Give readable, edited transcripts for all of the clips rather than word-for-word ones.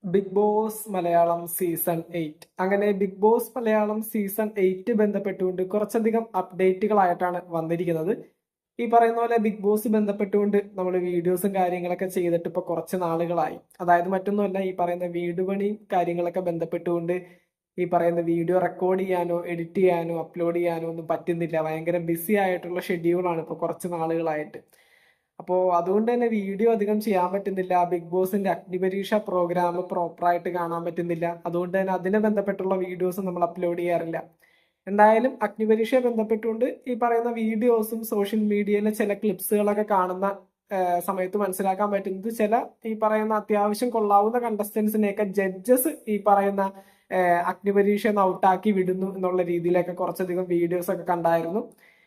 Big Boss Malayalam season 8 അങ്ങനെ big Boss Malayalam season 8 ബന്ധപ്പെട്ടുകൊണ്ട് കുറച്ചധികം അപ്ഡേറ്റുകളായിട്ടാണ് വന്നിരിക്കുന്നത്. ഈ പറയുന്ന പോലെ ബിഗ് ബോസ് ബന്ധപ്പെട്ടുകൊണ്ട് നമ്മൾ വീഡിയോസും കാര്യങ്ങളൊക്കെ ചെയ്തിട്ട് ഇപ്പോൾ കുറച്ച് നാളുകളായി. അതായത് മറ്റൊന്നുമല്ല, ഈ പറയുന്ന വീട് പണിയും കാര്യങ്ങളൊക്കെ ബന്ധപ്പെട്ടുകൊണ്ട് ഈ പറയുന്ന വീഡിയോ റെക്കോർഡ് ചെയ്യാനോ എഡിറ്റ് ചെയ്യാനോ അപ്ലോഡ് ചെയ്യാനോ ഒന്നും പറ്റുന്നില്ല. ഭയങ്കര ബിസി ആയിട്ടുള്ള ഷെഡ്യൂളാണ് ഇപ്പോൾ കുറച്ച് നാളുകളായിട്ട്. അപ്പോൾ അതുകൊണ്ട് തന്നെ വീഡിയോ അധികം ചെയ്യാൻ പറ്റുന്നില്ല. ബിഗ് ബോസിന്റെ അഗ്നിപരീക്ഷ പ്രോഗ്രാം പ്രോപ്പറായിട്ട് കാണാൻ പറ്റുന്നില്ല. അതുകൊണ്ട് തന്നെ അതിനെ ബന്ധപ്പെട്ടുള്ള വീഡിയോസ് നമ്മൾ അപ്ലോഡ് ചെയ്യാറില്ല. എന്തായാലും അഗ്നിപരീക്ഷയെ ബന്ധപ്പെട്ടുകൊണ്ട് ഈ പറയുന്ന വീഡിയോസും സോഷ്യൽ മീഡിയയിലെ ചില ക്ലിപ്സുകളൊക്കെ കാണുന്ന സമയത്ത് മനസ്സിലാക്കാൻ പറ്റുന്നത്, ചില ഈ പറയുന്ന അത്യാവശ്യം കൊള്ളാവുന്ന കണ്ടസ്റ്റൻസിനെയൊക്കെ ജഡ്ജസ് ഈ പറയുന്ന അഗ്നിപരീക്ഷ ഔട്ടാക്കി വിടുന്നു എന്നുള്ള രീതിയിലൊക്കെ കുറച്ചധികം വീഡിയോസ് ഒക്കെ കണ്ടായിരുന്നു.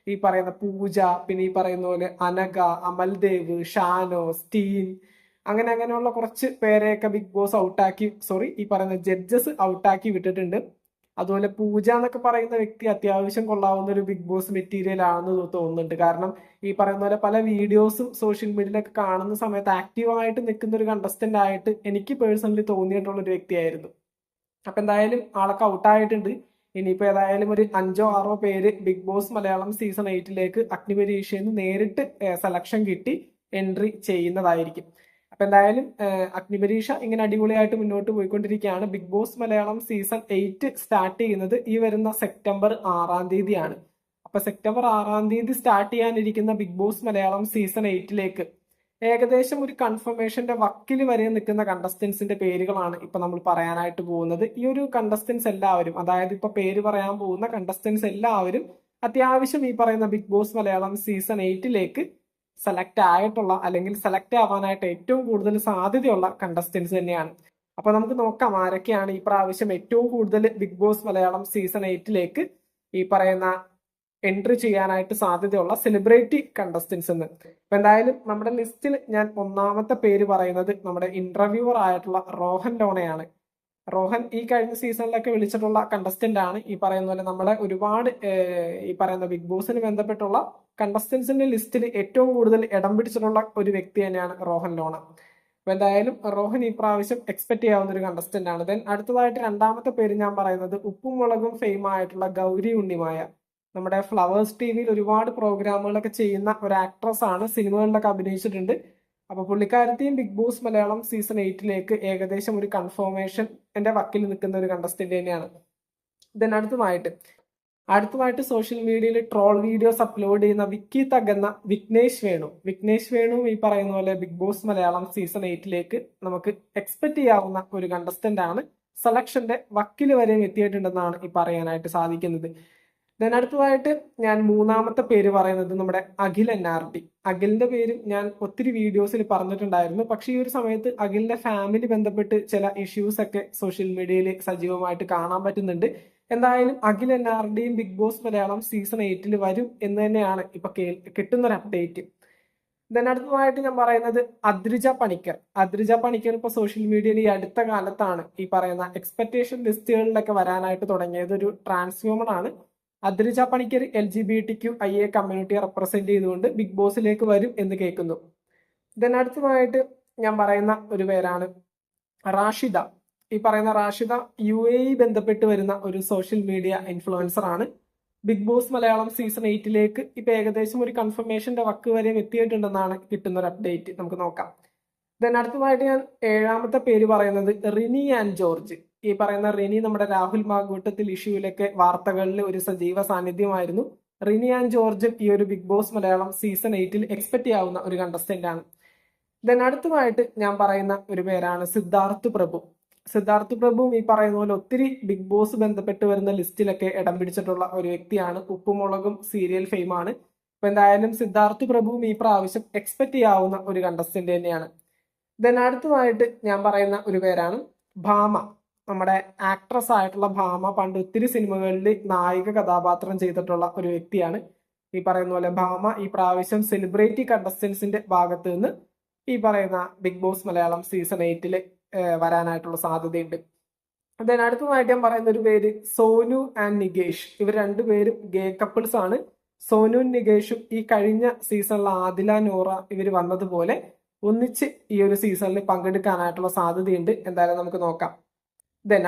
ഈ പറയുന്ന പൂജ, പിന്നെ ഈ പറയുന്ന പോലെ അനഘ, അമൽദേവ്, ഷാനോ, സ്റ്റീൻ, അങ്ങനെയുള്ള കുറച്ച് പേരെയൊക്കെ ബിഗ് ബോസ് ഔട്ടാക്കി, സോറി, ഈ പറയുന്ന ജഡ്ജസ് ഔട്ടാക്കി വിട്ടിട്ടുണ്ട്. അതുപോലെ പൂജ എന്നൊക്കെ പറയുന്ന വ്യക്തി അത്യാവശ്യം കൊള്ളാവുന്ന ഒരു ബിഗ് ബോസ് മെറ്റീരിയൽ ആണെന്ന് തോന്നുന്നുണ്ട്. കാരണം ഈ പറയുന്ന പോലെ പല വീഡിയോസും സോഷ്യൽ മീഡിയയിലൊക്കെ കാണുന്ന സമയത്ത് ആക്റ്റീവായിട്ട് നിൽക്കുന്ന ഒരു കണ്ടസ്റ്റന്റ് ആയിട്ട് എനിക്ക് പേഴ്സണലി തോന്നിയിട്ടുള്ള ഒരു വ്യക്തിയായിരുന്നു. അപ്പൊ എന്തായാലും ആളൊക്കെ ഔട്ടായിട്ടുണ്ട്. ഇനിയിപ്പോ ഏതായാലും ഒരു 5-6 പേര് ബിഗ് ബോസ് മലയാളം സീസൺ 8 അഗ്നിപരീക്ഷയിൽ നിന്ന് നേരിട്ട് സെലക്ഷൻ കിട്ടി എൻട്രി ചെയ്യുന്നതായിരിക്കും. അപ്പൊ എന്തായാലും അഗ്നിപരീക്ഷ ഇങ്ങനെ അടിപൊളിയായിട്ട് മുന്നോട്ട് പോയിക്കൊണ്ടിരിക്കുകയാണ്. Big Boss Malayalam season 8 start ചെയ്യുന്നത് ഈ വരുന്ന സെപ്റ്റംബർ 6-ാം തീയതിയാണ്. അപ്പൊ സെപ്റ്റംബർ 6-ാം തീയതി സ്റ്റാർട്ട് ചെയ്യാനിരിക്കുന്ന ബിഗ് ബോസ് മലയാളം സീസൺ 8 ഏകദേശം ഒരു കൺഫർമേഷന്റെ വക്കിൽ വരെ നിൽക്കുന്ന കണ്ടസ്റ്റൻസിന്റെ പേരുകളാണ് ഇപ്പൊ നമ്മൾ പറയാനായിട്ട് പോകുന്നത്. ഈ ഒരു കണ്ടസ്റ്റൻസ് എല്ലാവരും, അതായത് ഇപ്പൊ പേര് പറയാൻ പോകുന്ന കണ്ടസ്റ്റൻസ് എല്ലാവരും അത്യാവശ്യം ഈ പറയുന്ന Big Boss Malayalam season 8 select ആയിട്ടുള്ള, അല്ലെങ്കിൽ സെലക്ട് ആവാനായിട്ട് ഏറ്റവും കൂടുതൽ സാധ്യതയുള്ള കണ്ടസ്റ്റൻസ് തന്നെയാണ്. അപ്പൊ നമുക്ക് നോക്കാം ആരൊക്കെയാണ് ഈ പ്രാവശ്യം ഏറ്റവും കൂടുതൽ ബിഗ് ബോസ് മലയാളം സീസൺ 8 ഈ പറയുന്ന എൻട്രി ചെയ്യാനായിട്ട് സാധ്യതയുള്ള സെലിബ്രിറ്റി കണ്ടസ്റ്റൻസ് എന്ന്. അപ്പൊ എന്തായാലും നമ്മുടെ ലിസ്റ്റിൽ ഞാൻ ഒന്നാമത്തെ പേര് പറയുന്നത് നമ്മുടെ ഇന്റർവ്യൂവർ ആയിട്ടുള്ള റോഹൻ ലോണയാണ്. റോഹൻ ഈ കഴിഞ്ഞ സീസണിലൊക്കെ വിളിച്ചിട്ടുള്ള കണ്ടസ്റ്റന്റ് ആണ്. ഈ പറയുന്ന പോലെ നമ്മുടെ ഒരുപാട് ഈ പറയുന്ന ബിഗ് ബോസിന് ബന്ധപ്പെട്ടുള്ള കണ്ടസ്റ്റൻസിന്റെ ലിസ്റ്റിൽ ഏറ്റവും കൂടുതൽ ഇടം പിടിച്ചിട്ടുള്ള ഒരു വ്യക്തി തന്നെയാണ് റോഹൻ ലോണ. അപ്പൊ എന്തായാലും റോഹൻ ഈ പ്രാവശ്യം എക്സ്പെക്ട് ചെയ്യാവുന്ന ഒരു കണ്ടസ്റ്റന്റ് ആണ്. ദെൻ അടുത്തതായിട്ട് രണ്ടാമത്തെ പേര് ഞാൻ പറയുന്നത് ഉപ്പും മുളകും ഫെയിം ആയിട്ടുള്ള ഗൗരി ഉണ്ണിമായ. നമ്മുടെ ഫ്ലവേഴ്സ് ടിവിയിൽ ഒരുപാട് പ്രോഗ്രാമുകളൊക്കെ ചെയ്യുന്ന ഒരു ആക്ട്രസ് ആണ്. സിനിമകളിലൊക്കെ അഭിനയിച്ചിട്ടുണ്ട്. അപ്പൊ പുള്ളിക്കാരത്തെയും ബിഗ് ബോസ് മലയാളം സീസൺ 8 ഏകദേശം ഒരു കൺഫർമേഷൻ എന്റെ വക്കിൽ നിൽക്കുന്ന ഒരു കണ്ടസ്റ്റന്റ് തന്നെയാണ്. ദെൻ അടുത്തതായിട്ട് സോഷ്യൽ മീഡിയയിൽ ട്രോൾ വീഡിയോസ് അപ്ലോഡ് ചെയ്യുന്ന വിക്കി തകന്ന വിഘ്നേഷ് വേണു ഈ പറയുന്ന പോലെ ബിഗ് ബോസ് മലയാളം സീസൺ 8 നമുക്ക് എക്സ്പെക്ട് ചെയ്യാവുന്ന ഒരു കണ്ടസ്റ്റന്റ് ആണ്. സെലക്ഷന്റെ വക്കിൽ വരെയും എത്തിയിട്ടുണ്ടെന്നാണ് ഈ പറയാനായിട്ട് സാധിക്കുന്നത്. ദെൻ അടുത്തതായിട്ട് ഞാൻ മൂന്നാമത്തെ പേര് പറയുന്നത് നമ്മുടെ അഖിൽ NRD. അഖിലിന്റെ പേരും ഞാൻ ഒത്തിരി വീഡിയോസിൽ പറഞ്ഞിട്ടുണ്ടായിരുന്നു. പക്ഷെ ഈ ഒരു സമയത്ത് അഖിലിന്റെ ഫാമിലി ബന്ധപ്പെട്ട് ചില ഇഷ്യൂസ് ഒക്കെ സോഷ്യൽ മീഡിയയിൽ സജീവമായിട്ട് കാണാൻ പറ്റുന്നുണ്ട്. എന്തായാലും അഖിൽ NRDയും ബിഗ് ബോസ് മലയാളം സീസൺ 8 വരും എന്ന് തന്നെയാണ് ഇപ്പൊ കിട്ടുന്ന ഒരു അപ്ഡേറ്റ്. ദെൻ അടുത്തതായിട്ട് ഞാൻ പറയുന്നത് അദ്രിജ പണിക്കർ ഇപ്പൊ സോഷ്യൽ മീഡിയയിൽ ഈ അടുത്ത കാലത്താണ് ഈ പറയുന്ന എക്സ്പെക്ടേഷൻ ലിസ്റ്റുകളിലൊക്കെ വരാനായിട്ട് തുടങ്ങിയത്. ഒരു ട്രാൻസ്ഫോമർ ആണ്. അദ്രിജ പണിക്കർ LGBTQIA കമ്മ്യൂണിറ്റിയെ റെപ്രസെന്റ് ചെയ്തുകൊണ്ട് ബിഗ് ബോസിലേക്ക് വരും എന്ന് കേൾക്കുന്നു. ദെൻ അടുത്തതായിട്ട് ഞാൻ പറയുന്ന ഒരു പേരാണ് റാഷിദ. ഈ പറയുന്ന റാഷിദ UAE ബന്ധപ്പെട്ട് വരുന്ന ഒരു സോഷ്യൽ മീഡിയ ഇൻഫ്ലുവൻസർ ആണ്. ബിഗ് ബോസ് മലയാളം സീസൺ 8 ഇപ്പൊ ഏകദേശം ഒരു കൺഫർമേഷന്റെ വക്ക് വരെ എത്തിയിട്ടുണ്ടെന്നാണ് കിട്ടുന്ന ഒരു അപ്ഡേറ്റ്. നമുക്ക് നോക്കാം. ദെൻ അടുത്തതായിട്ട് ഞാൻ ഏഴാമത്തെ പേര് പറയുന്നത് റിനി ആൻഡ് ജോർജ്. ഈ പറയുന്ന റിനി നമ്മുടെ രാഹുൽ മാങ്കൂട്ടത്തിൽ ഇഷ്യൂവിലൊക്കെ വാർത്തകളിൽ ഒരു സജീവ സാന്നിധ്യമായിരുന്നു. റിനി ആൻഡ് ജോർജും ഈ ഒരു Big Boss Malayalam season 8 expect ചെയ്യാവുന്ന ഒരു കണ്ടസ്റ്റന്റ് ആണ്. ദെൻ അടുത്തതായിട്ട് ഞാൻ പറയുന്ന ഒരു പേരാണ് സിദ്ധാർത്ഥ് പ്രഭു ഈ പറയുന്ന പോലെ ഒത്തിരി ബിഗ് ബോസ് ബന്ധപ്പെട്ട് വരുന്ന ലിസ്റ്റിലൊക്കെ ഇടം പിടിച്ചിട്ടുള്ള ഒരു വ്യക്തിയാണ്. ഉപ്പുമുളകും സീരിയൽ ഫെയിം ആണ്. അപ്പൊ എന്തായാലും സിദ്ധാർത്ഥ് പ്രഭുവും ഈ പ്രാവശ്യം എക്സ്പെക്ട് ചെയ്യാവുന്ന ഒരു കണ്ടസ്റ്റന്റ് തന്നെയാണ്. ദെൻ അടുത്തതായിട്ട് ഞാൻ പറയുന്ന ഒരു പേരാണ് ഭാമ. നമ്മുടെ ആക്ട്രസ് ആയിട്ടുള്ള ഭാമ പണ്ട് ഒത്തിരി സിനിമകളിൽ നായിക കഥാപാത്രം ചെയ്തിട്ടുള്ള ഒരു വ്യക്തിയാണ്. ഈ പറയുന്ന പോലെ ഭാമ ഈ പ്രാവശ്യം സെലിബ്രിറ്റി കണ്ടസ്റ്റൻസിന്റെ ഭാഗത്ത് നിന്ന് ഈ പറയുന്ന ബിഗ് ബോസ് മലയാളം സീസൺ 8 വരാനായിട്ടുള്ള സാധ്യതയുണ്ട്. ദെൻ അടുത്തതായിട്ട് ഞാൻ പറയുന്ന ഒരു പേര് സോനു ആൻഡ് നികേഷ്. ഇവർ രണ്ടുപേരും ഗേ കപ്പിൾസ് ആണ്. സോനു നികേഷും ഈ കഴിഞ്ഞ സീസണിലെ ആദില നോറ ഇവർ വന്നതുപോലെ ഒന്നിച്ച് ഈ ഒരു സീസണിൽ പങ്കെടുക്കാനായിട്ടുള്ള സാധ്യതയുണ്ട്. എന്തായാലും നമുക്ക് നോക്കാം.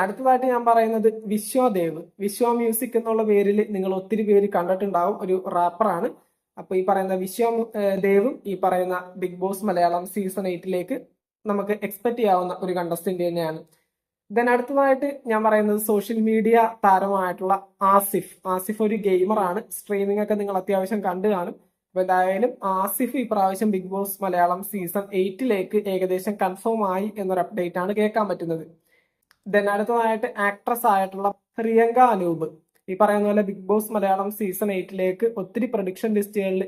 അടുത്തതായിട്ട് ഞാൻ പറയുന്നത് വിശ്വദേവ്. വിശ്വ മ്യൂസിക് എന്നുള്ള പേരിൽ നിങ്ങൾ ഒത്തിരി പേര് കണ്ടിട്ടുണ്ടാവും. ഒരു റാപ്പറാണ്. അപ്പൊ ഈ പറയുന്ന ദേവും ഈ പറയുന്ന ബിഗ് ബോസ് മലയാളം സീസൺ 8ലേക്ക് നമുക്ക് എക്സ്പെക്ട് ചെയ്യാവുന്ന ഒരു കണ്ടസ്റ്റന്റ് തന്നെയാണ്. അടുത്തതായിട്ട് ഞാൻ പറയുന്നത് സോഷ്യൽ മീഡിയ താരമായിട്ടുള്ള ആസിഫ് ഒരു ഗെയിമറാണ്. സ്ട്രീമിംഗ് ഒക്കെ നിങ്ങൾ അത്യാവശ്യം കണ്ടു കാണും. അപ്പൊ എന്തായാലും ആസിഫ് ഈ പ്രാവശ്യം ബിഗ് ബോസ് മലയാളം സീസൺ 8ലേക്ക് ഏകദേശം കൺഫേം ആയി എന്നൊരു അപ്ഡേറ്റ് ആണ് കേൾക്കാൻ പറ്റുന്നത്. അടുത്തതായിട്ട് ആക്ട്രസ് ആയിട്ടുള്ള പ്രിയങ്ക അനൂപ് ഈ പറയുന്ന പോലെ ബിഗ് ബോസ് മലയാളം സീസൺ 8ലേക്ക് ഒത്തിരി പ്രൊഡിക്ഷൻ ലിസ്റ്റുകളിൽ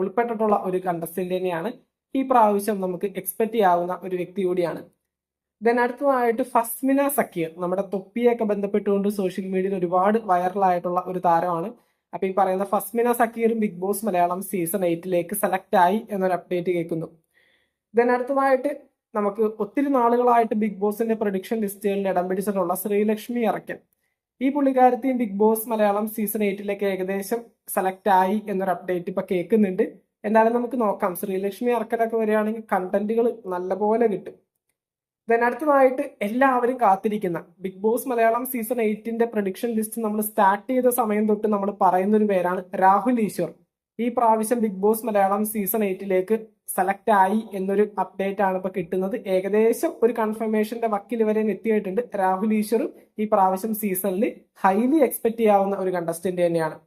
ഉൾപ്പെട്ടിട്ടുള്ള ഒരു കണ്ടസ്റ്റന്റ് തന്നെയാണ്. ഈ പ്രാവശ്യം നമുക്ക് എക്സ്പെക്ട് ചെയ്യാവുന്ന ഒരു വ്യക്തി കൂടിയാണ്. അടുത്തതായിട്ട് ഫസ്മിന സക്കീർ, നമ്മുടെ തൊപ്പിയൊക്കെ ബന്ധപ്പെട്ടുകൊണ്ട് സോഷ്യൽ മീഡിയയിൽ ഒരുപാട് വൈറലായിട്ടുള്ള ഒരു താരമാണ്. അപ്പൊ ഈ പറയുന്ന ഫസ്മിന സക്കീറും ബിഗ് ബോസ് മലയാളം സീസൺ 8ലേക്ക് സെലക്ട് ആയി എന്നൊരു അപ്ഡേറ്റ് കേൾക്കുന്നു. അടുത്തതായിട്ട് നമുക്ക് ഒത്തിരി നാളുകളായിട്ട് ബിഗ് ബോസിന്റെ പ്രൊഡിക്ഷൻ ലിസ്റ്റുകളിൽ ഇടം പിടിച്ചിട്ടുള്ള ശ്രീലക്ഷ്മി അറക്കൽ. ഈ പുള്ളിക്കാരത്തെയും ബിഗ് ബോസ് മലയാളം സീസൺ 8ലേക്ക് ഏകദേശം സെലക്ട് ആയി എന്നൊരു അപ്ഡേറ്റ് ഇപ്പൊ കേൾക്കുന്നുണ്ട്. എന്നാലും നമുക്ക് നോക്കാം. ശ്രീലക്ഷ്മി അറക്കലൊക്കെ വരികയാണെങ്കിൽ കണ്ടന്റുകൾ നല്ലപോലെ കിട്ടും. അടുത്തതായിട്ട് എല്ലാവരും കാത്തിരിക്കുന്ന ബിഗ് ബോസ് മലയാളം സീസൺ 8ന്റെ പ്രൊഡിക്ഷൻ ലിസ്റ്റ് നമ്മൾ സ്റ്റാർട്ട് ചെയ്ത സമയം തൊട്ട് നമ്മൾ പറയുന്ന ഒരു പേരാണ് രാഹുൽ ഈശ്വർ. ഈ പ്രാവശ്യം ബിഗ് ബോസ് മലയാളം സീസൺ 8ലേക്ക് സെലക്ട് ആയി എന്നൊരു അപ്ഡേറ്റ് ആണ് ഇപ്പൊ കിട്ടുന്നത്. ഏകദേശം ഒരു കൺഫർമേഷന്റെ വക്കിൽ വരെ എത്തിയിട്ടുണ്ട്. രാഹുൽ ഈശ്വറും ഈ പ്രാവശ്യം സീസണിൽ ഹൈലി എക്സ്പെക്ട് ചെയ്യാവുന്ന ഒരു കണ്ടസ്റ്റന്റ് തന്നെയാണ്.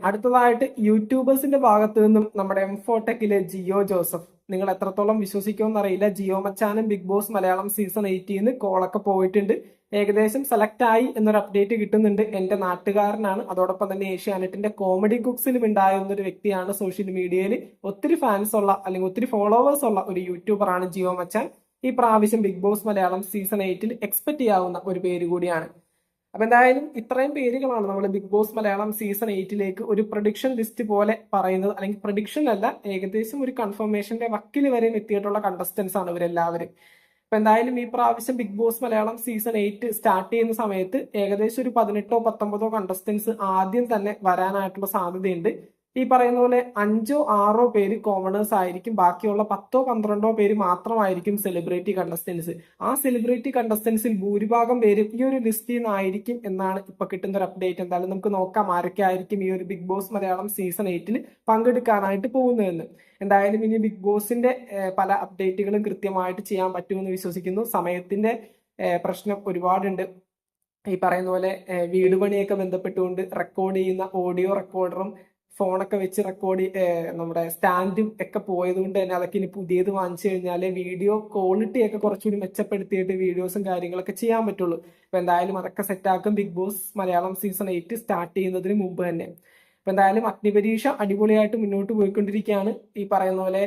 അടുത്തതായിട്ട് യൂട്യൂബേഴ്സിന്റെ ഭാഗത്തു നിന്നും നമ്മുടെ എംഫോടെക്കിലെ ജിയോ ജോസഫ്, നിങ്ങൾ എത്രത്തോളം വിശ്വസിക്കുമെന്ന് അറിയില്ല. ജിയോ മച്ചാനും ബിഗ് ബോസ് മലയാളം സീസൺ 8ന്ന് കോളൊക്കെ പോയിട്ടുണ്ട്. ഏകദേശം സെലക്ട് ആയി എന്നൊരു അപ്ഡേറ്റ് കിട്ടുന്നുണ്ട്. എന്റെ നാട്ടുകാരനാണ്. അതോടൊപ്പം തന്നെ ഏഷ്യാനെറ്റിന്റെ കോമഡി കുക്സിലും ഉണ്ടായിരുന്ന ഒരു വ്യക്തിയാണ്. സോഷ്യൽ മീഡിയയിൽ ഒത്തിരി ഫാൻസ് ഉള്ള അല്ലെങ്കിൽ ഒത്തിരി ഫോളോവേഴ്സ് ഉള്ള ഒരു യൂട്യൂബറാണ് ജിയോ മച്ചാൻ. ഈ പ്രാവശ്യം ബിഗ് ബോസ് മലയാളം സീസൺ 8ൽ എക്സ്പെക്ട് ചെയ്യാവുന്ന ഒരു പേര് കൂടിയാണ്. അപ്പൊ എന്തായാലും ഇത്രയും പേരുകളാണ് നമ്മൾ ബിഗ് ബോസ് മലയാളം സീസൺ 8ലേക്ക് ഒരു പ്രൊഡിക്ഷൻ ലിസ്റ്റ് പോലെ പറയുന്നത്. അല്ലെങ്കിൽ പ്രൊഡിക്ഷൻ അല്ല, ഏകദേശം ഒരു കൺഫർമേഷന്റെ വക്കിൽ വരെ എത്തിയിട്ടുള്ള കണ്ടസ്റ്റൻസ് ആണ് ഇവരെല്ലാവരും. അപ്പൊ എന്തായാലും ഈ പ്രാവശ്യം Big Boss Malayalam season 8 start ചെയ്യുന്ന സമയത്ത് ഏകദേശം ഒരു 18 19 കണ്ടസ്റ്റൻസ് ആദ്യം തന്നെ വരാനായിട്ടുള്ള സാധ്യതയുണ്ട്. ഈ പറയുന്ന പോലെ 5 6 പേര് കോമണേഴ്സ് ആയിരിക്കും. ബാക്കിയുള്ള 10 12 പേര് മാത്രമായിരിക്കും സെലിബ്രിറ്റി കണ്ടസ്റ്റൻസ്. ആ സെലിബ്രിറ്റി കണ്ടസ്റ്റൻസിൽ ഭൂരിഭാഗം പേരും ഈ ഒരു ലിസ്റ്റിൽ നിന്നായിരിക്കും എന്നാണ് ഇപ്പൊ കിട്ടുന്ന ഒരു അപ്ഡേറ്റ്. എന്തായാലും നമുക്ക് നോക്കാം ആരൊക്കെ ആയിരിക്കും ഈ ഒരു ബിഗ് ബോസ് മലയാളം സീസൺ 8ൽ പങ്കെടുക്കാനായിട്ട് പോകുന്നതെന്ന്. എന്തായാലും ഇനി ബിഗ് ബോസിന്റെ പല അപ്ഡേറ്റുകളും കൃത്യമായിട്ട് ചെയ്യാൻ പറ്റുമെന്ന് വിശ്വസിക്കുന്നു. സമയത്തിന്റെ പ്രശ്നം ഒരുപാടുണ്ട്. ഈ പറയുന്ന പോലെ വീട് പണിയൊക്കെ ബന്ധപ്പെട്ടുകൊണ്ട് റെക്കോർഡ് ചെയ്യുന്ന ഓഡിയോ റെക്കോർഡറും ഫോണൊക്കെ വെച്ച് റെക്കോർഡ് നമ്മുടെ സ്റ്റാൻഡും ഒക്കെ പോയത് കൊണ്ട് തന്നെ അതൊക്കെ ഇനി പുതിയത് വാങ്ങിച്ചു കഴിഞ്ഞാല് വീഡിയോ ക്വാളിറ്റി ഒക്കെ കുറച്ചുകൂടി മെച്ചപ്പെടുത്തിയിട്ട് വീഡിയോസും കാര്യങ്ങളൊക്കെ ചെയ്യാൻ പറ്റുള്ളൂ. അപ്പൊ എന്തായാലും അതൊക്കെ സെറ്റാക്കും Big Boss Malayalam season 8 start ചെയ്യുന്നതിന് മുമ്പ് തന്നെ. അപ്പൊ എന്തായാലും അഗ്നിപരീക്ഷ അടിപൊളിയായിട്ട് മുന്നോട്ട് പോയിക്കൊണ്ടിരിക്കുകയാണ്. ഈ പറയുന്ന പോലെ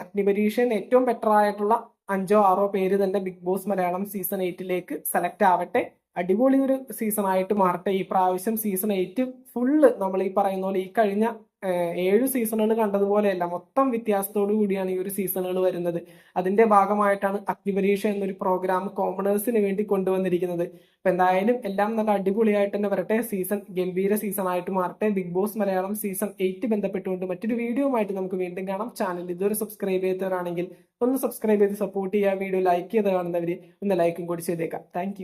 അഗ്നിപരീക്ഷയിൽ ഏറ്റവും ബെറ്റർ ആയിട്ടുള്ള 5 6 പേര് തന്നെ ബിഗ് ബോസ് മലയാളം സീസൺ 8ലേക്ക് സെലക്ട് ആവട്ടെ. അടിപൊളി ഒരു സീസൺ ആയിട്ട് മാറട്ടെ. ഈ പ്രാവശ്യം സീസൺ 8 ഫുള്ള് നമ്മൾ ഈ പറയുന്ന പോലെ ഈ കഴിഞ്ഞ 7 സീസണുകൾ കണ്ടതുപോലെയല്ല, മൊത്തം വ്യത്യാസത്തോടു കൂടിയാണ് ഈ ഒരു സീസണുകൾ വരുന്നത്. അതിന്റെ ഭാഗമായിട്ടാണ് അഗ്നിപരീക്ഷ എന്നൊരു പ്രോഗ്രാം കോമണേഴ്സിന് വേണ്ടി കൊണ്ടുവന്നിരിക്കുന്നത്. അപ്പൊ എന്തായാലും എല്ലാം നല്ല അടിപൊളിയായിട്ട് തന്നെ വരട്ടെ. സീസൺ ഗംഭീര സീസൺ ആയിട്ട് മാറട്ടെ. ബിഗ് ബോസ് മലയാളം സീസൺ 8 ബന്ധപ്പെട്ടുകൊണ്ട് മറ്റൊരു വീഡിയോ ആയിട്ട് നമുക്ക് വീണ്ടും കാണാം. ചാനൽ ഇതുവരെ സബ്സ്ക്രൈബ് ചെയ്തവരാണെങ്കിൽ ഒന്ന് സബ്സ്ക്രൈബ് ചെയ്ത് സപ്പോർട്ട് ചെയ്യുക. വീഡിയോ ലൈക്ക് ചെയ്ത് കാണുന്നവര് ഒന്ന് ലൈക്കും കൂടി ചെയ്തേക്കാം. താങ്ക്